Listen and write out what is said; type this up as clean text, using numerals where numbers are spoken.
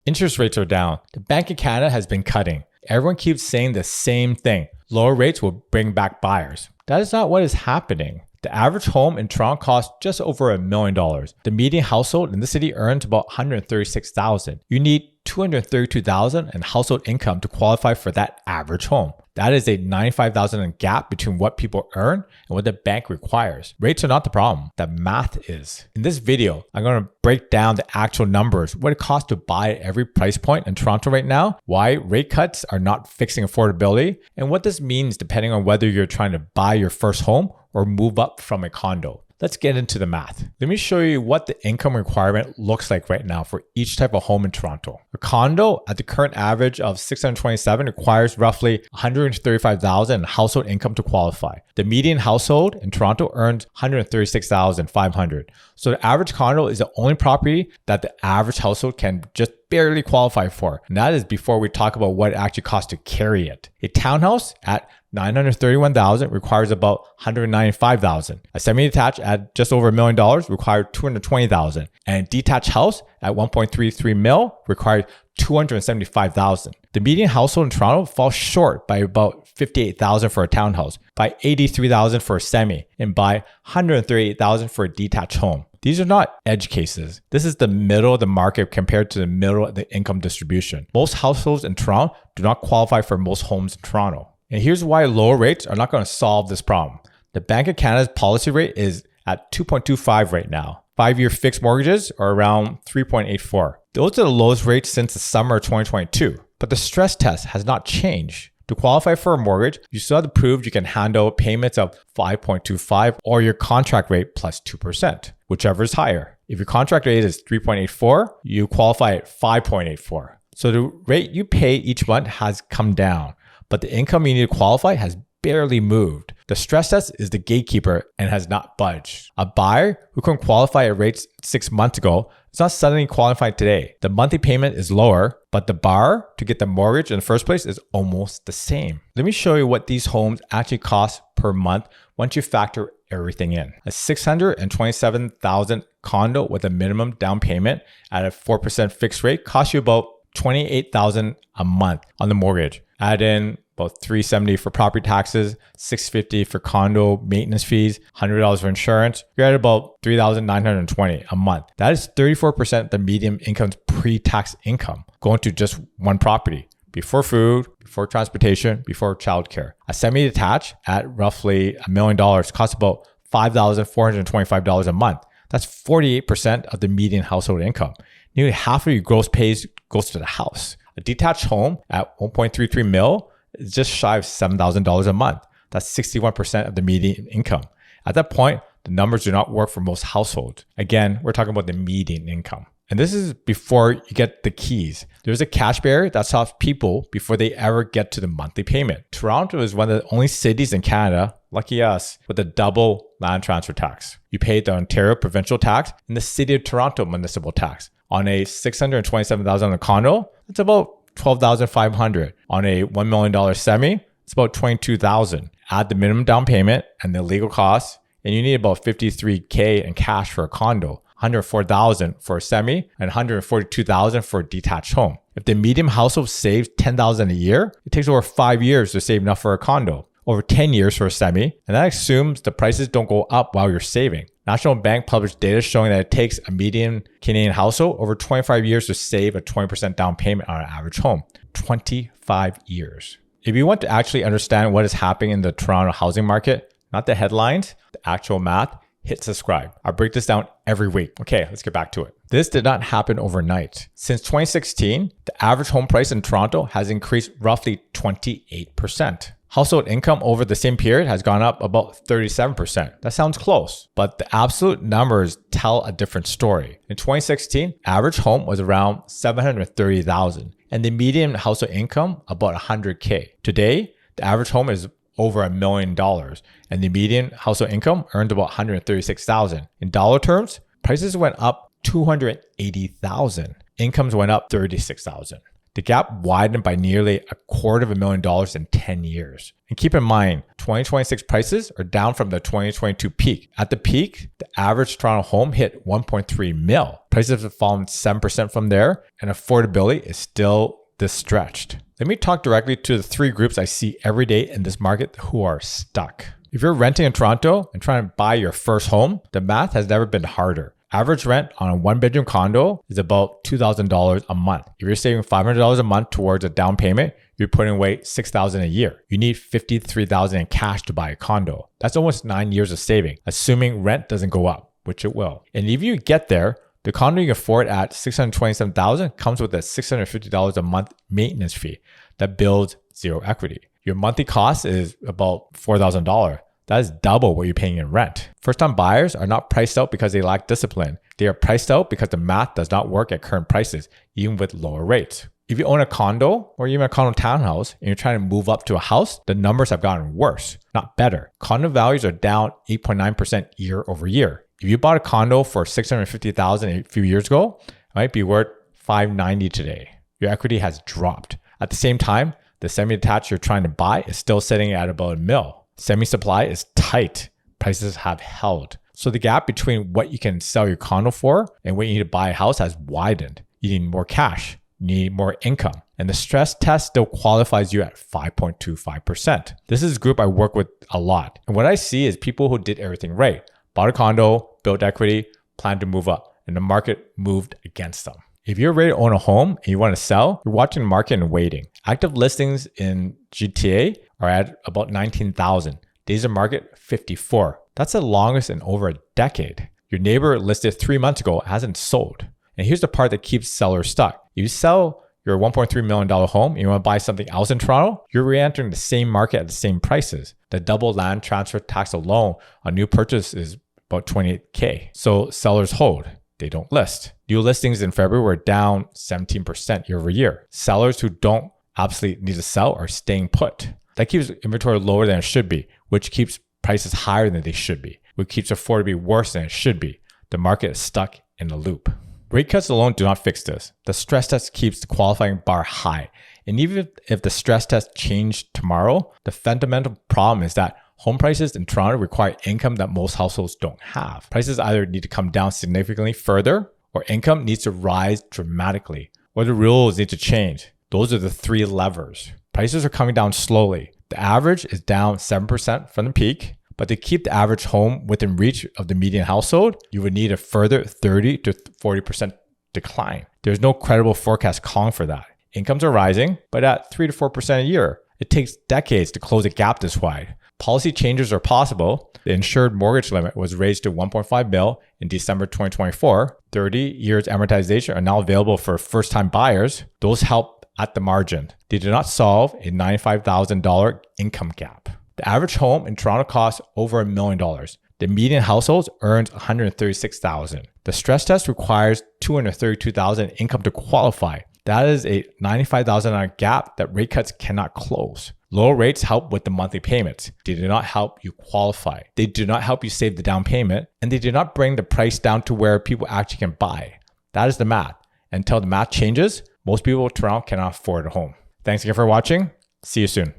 Interest rates are down. The Bank of Canada has been cutting. Everyone keeps saying the same thing. Lower rates will bring back buyers. That is not what is happening. The average home in Toronto costs just over $1 million. The median household in the city earns about $136,000. You need $232,000 in household income to qualify for that average home. That is a $95,000 gap between what people earn and what the bank requires. Rates are not the problem. The math is. In this video, I'm going to break down the actual numbers, what it costs to buy at every price point in Toronto right now, why rate cuts are not fixing affordability, and what this means depending on whether you're trying to buy your first home or move up from a condo. Let's get into the math. Let me show you what the income requirement looks like right now for each type of home in Toronto. A condo at the current average of $627 requires roughly $135,000 in household income to qualify. The median household in Toronto earns $136,500. So the average condo is the only property that the average household can just barely qualify for. And that is before we talk about what it actually costs to carry it. A townhouse at $931,000 requires about $195,000. A semi-detached at just over $1 million requires $220,000. And a detached house at $1.33 million requires $275,000. The median household in Toronto falls short by about $58,000 for a townhouse, by $83,000 for a semi, and by $138,000 for a detached home. These are not edge cases. This is the middle of the market compared to the middle of the income distribution. Most households in Toronto do not qualify for most homes in Toronto. And here's why lower rates are not going to solve this problem. The Bank of Canada's policy rate is at 2.25 right now. 5-year fixed mortgages are around 3.84. Those are the lowest rates since the summer of 2022. But the stress test has not changed. To qualify for a mortgage, you still have to prove you can handle payments of 5.25 or your contract rate plus 2%, whichever is higher. If your contract rate is 3.84, you qualify at 5.84. So the rate you pay each month has come down, but the income you need to qualify has barely moved. The stress test is the gatekeeper and has not budged. A buyer who couldn't qualify at rates 6 months ago is not suddenly qualified today. The monthly payment is lower, but the bar to get the mortgage in the first place is almost the same. Let me show you what these homes actually cost per month once you factor everything in. A $627,000 condo with a minimum down payment at a 4% fixed rate costs you about $28,000 a month on the mortgage. Add in about $370 for property taxes, $650 for condo maintenance fees, $100 for insurance. You're at about $3,920 a month. That is 34% of the median income's pre-tax income going to just one property. Before food, before transportation, before childcare. A semi-detached at roughly $1 million costs about $5,425 a month. That's 48% of the median household income. Nearly half of your gross pays goes to the house. A detached home at $1.33 million is just shy of $7,000 a month. That's 61% of the median income. At that point, the numbers do not work for most households. Again, we're talking about the median income. And this is before you get the keys. There's a cash barrier that stops people before they ever get to the monthly payment. Toronto is one of the only cities in Canada, lucky us, with a double land transfer tax. You pay the Ontario provincial tax and the City of Toronto municipal tax. On a $627,000 condo, it's about $12,500. On a $1 million semi, it's about $22,000. Add the minimum down payment and the legal costs, and you need about $53K in cash for a condo, $104,000 for a semi, and $142,000 for a detached home. If the median household saves $10,000 a year, it takes over 5 years to save enough for a condo, over 10 years for a semi, and that assumes the prices don't go up while you're saving. National Bank published data showing that it takes a median Canadian household over 25 years to save a 20% down payment on an average home. 25 years. If you want to actually understand what is happening in the Toronto housing market, not the headlines, the actual math, hit subscribe. I break this down every week. Okay, let's get back to it. This did not happen overnight. Since 2016, the average home price in Toronto has increased roughly 28%. Household income over the same period has gone up about 37%. That sounds close, but the absolute numbers tell a different story. In 2016, average home was around $730,000 and the median household income about $100K. Today, the average home is over $1 million and the median household income earned about $136,000. In dollar terms, prices went up $280,000. Incomes went up $36,000. The gap widened by nearly $250,000 in 10 years. And keep in mind, 2026 prices are down from the 2022 peak. At the peak, the average Toronto home hit 1.3 mil. Prices have fallen 7% from there, and affordability is still this stretched. Let me talk directly to the three groups I see every day in this market who are stuck. If you're renting in Toronto and trying to buy your first home, the math has never been harder. Average rent on a one-bedroom condo is about $2,000 a month. If you're saving $500 a month towards a down payment, you're putting away $6,000 a year. You need $53,000 in cash to buy a condo. That's almost 9 years of saving, assuming rent doesn't go up, which it will. And if you get there, the condo you can afford at $627,000 comes with a $650 a month maintenance fee that builds zero equity. Your monthly cost is about $4,000. That is double what you're paying in rent. First-time buyers are not priced out because they lack discipline. They are priced out because the math does not work at current prices, even with lower rates. If you own a condo or even a condo townhouse and you're trying to move up to a house, the numbers have gotten worse, not better. Condo values are down 8.9% year over year. If you bought a condo for $650,000 a few years ago, it might be worth $590 today. Your equity has dropped. At the same time, the semi-detached you're trying to buy is still sitting at about $1 million. Semi-supply is tight. Prices have held. So the gap between what you can sell your condo for and what you need to buy a house has widened. You need more cash. You need more income. And the stress test still qualifies you at 5.25%. This is a group I work with a lot. And what I see is people who did everything right. Bought a condo, built equity, planned to move up, and the market moved against them. If you're ready to own a home and you want to sell, you're watching the market and waiting. Active listings in GTA are at about 19,000. Days of market, 54. That's the longest in over a decade. Your neighbor listed 3 months ago hasn't sold. And here's the part that keeps sellers stuck. If you sell your $1.3 million home and you want to buy something else in Toronto, you're re-entering the same market at the same prices. The double land transfer tax alone on new purchase is about $28,000. So sellers hold. They don't list. New listings in February were down 17% year over year. Sellers who don't absolutely need to sell are staying put. That keeps inventory lower than it should be, which keeps prices higher than they should be, which keeps affordability worse than it should be. The market is stuck in a loop. Rate cuts alone do not fix this. The stress test keeps the qualifying bar high. And even if the stress test changed tomorrow, the fundamental problem is that home prices in Toronto require income that most households don't have. Prices either need to come down significantly further, or income needs to rise dramatically, or the rules need to change. Those are the three levers. Prices are coming down slowly. The average is down 7% from the peak, but to keep the average home within reach of the median household, you would need a further 30 to 40% decline. There's no credible forecast calling for that. Incomes are rising, but at 3 to 4% a year. It takes decades to close a gap this wide. Policy changes are possible. The insured mortgage limit was raised to $1.5 million in December 2024. 30 years amortization are now available for first-time buyers. Those help at the margin. They do not solve a $95,000 income gap. The average home in Toronto costs over $1 million. The median household earns $136,000. The stress test requires $232,000 income to qualify. That is a $95,000 gap that rate cuts cannot close. Lower rates help with the monthly payments. They do not help you qualify. They do not help you save the down payment, and they do not bring the price down to where people actually can buy. That is the math. Until the math changes, most people in Toronto cannot afford a home. Thanks again for watching. See you soon.